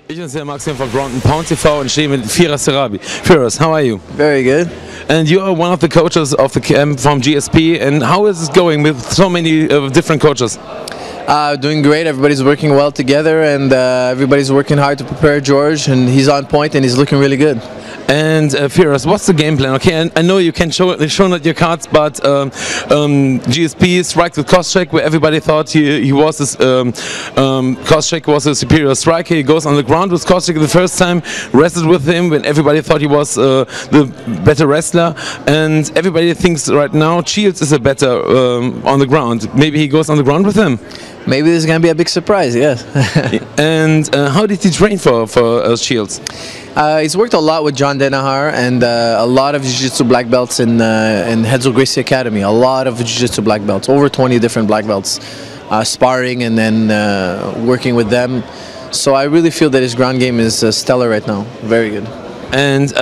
Ich bin Maxim von Ground & Pound TV und stehe mit Firas Zahabi. Firas, how are you? Very good. And you are one of the coaches of the camp from GSP. And how is it going with so many different coaches? Doing great. Everybody's working well together, and everybody's working hard to prepare George, and he's on point and he's looking really good. And Firas, what's the game plan? Okay, I know you can show not your cards, but GSP strikes with Koscheck, where everybody thought he was this, Koscheck was a superior striker. He goes on the ground with Koscheck the first time, wrestled with him when everybody thought he was the better wrestler, and everybody thinks right now Shields is a better on the ground. Maybe he goes on the ground with him. Maybe this is going to be a big surprise, yes. And how did he train for Shields? He's worked a lot with John Denahar and a lot of Jiu-Jitsu black belts in Hetzel Gracie Academy. A lot of Jiu-Jitsu black belts, over 20 different black belts, sparring and then working with them. So I really feel that his ground game is stellar right now. Very good. And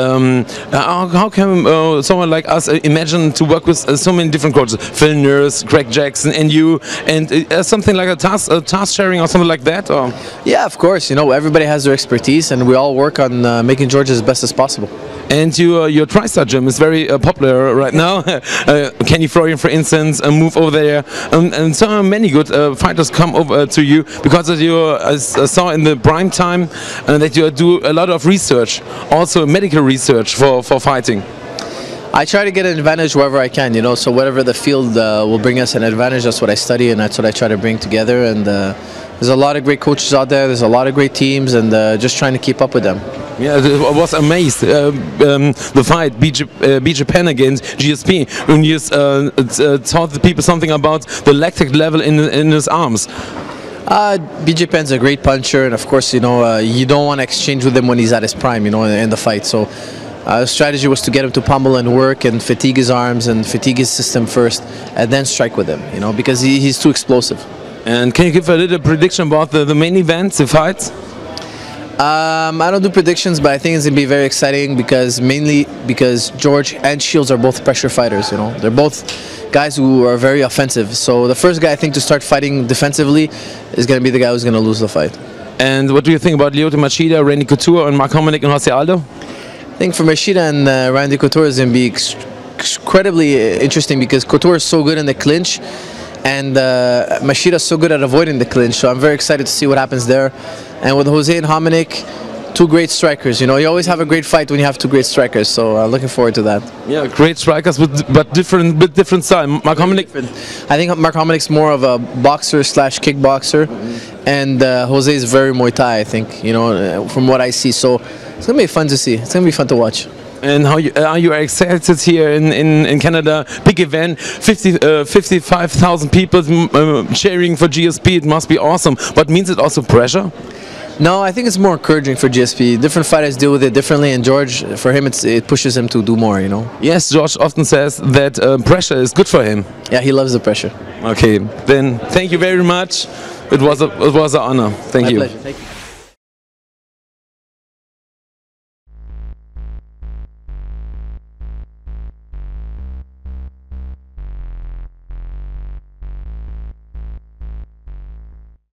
how can someone like us imagine to work with so many different coaches, Phil Nurse, Greg Jackson, and you, and something like a task sharing or something like that? Or? Yeah, of course. You know, everybody has their expertise, and we all work on making George as best as possible. And your TriStar gym is very popular right now. Kenny Florian, for instance, move over there, and so many good fighters come over to you because of I saw in the prime time that you do a lot of research, also medical research for fighting. I try to get an advantage wherever I can, you know, so whatever the field will bring us an advantage, that's what I study and that's what I try to bring together. And there's a lot of great coaches out there, there's a lot of great teams, and just trying to keep up with them. Yeah, I was amazed. The fight, B-Japan against GSP, when you taught the people something about the lactic level in his arms. B-Japan's a great puncher, and of course, you know, you don't want to exchange with him when he's at his prime, you know, in the fight. So the strategy was to get him to pummel and work and fatigue his arms and fatigue his system first, and then strike with him, you know, because he's too explosive. And can you give a little prediction about the main events, the fights? I don't do predictions, but I think it's going to be very exciting mainly because George and Shields are both pressure fighters, you know. They're both guys who are very offensive. So the first guy I think to start fighting defensively is going to be the guy who's going to lose the fight. And what do you think about Lyoto Machida, Randy Couture, and Mark Hominick and Jose Aldo? I think for Machida and Randy Couture is going to be incredibly interesting because Couture is so good in the clinch, and Machida is so good at avoiding the clinch, so I'm very excited to see what happens there. And with Jose and Hominick, two great strikers. You know, you always have a great fight when you have two great strikers, so looking forward to that. Yeah, great strikers, but different style. Mark Hominick. I think Mark Hominick's more of a boxer slash kickboxer, and Jose is very Muay Thai, I think, you know, from what I see. So it's going to be fun to see. It's going to be fun to watch. And how are you excited here in Canada? Big event, 55,000 people cheering for GSP. It must be awesome. But means it also pressure? No, I think it's more encouraging for GSP. Different fighters deal with it differently, and George, for him, it pushes him to do more, you know. Yes, George often says that pressure is good for him. Yeah, he loves the pressure. Okay, then thank you very much. It was an honor. Thank you. My pleasure. Thank you.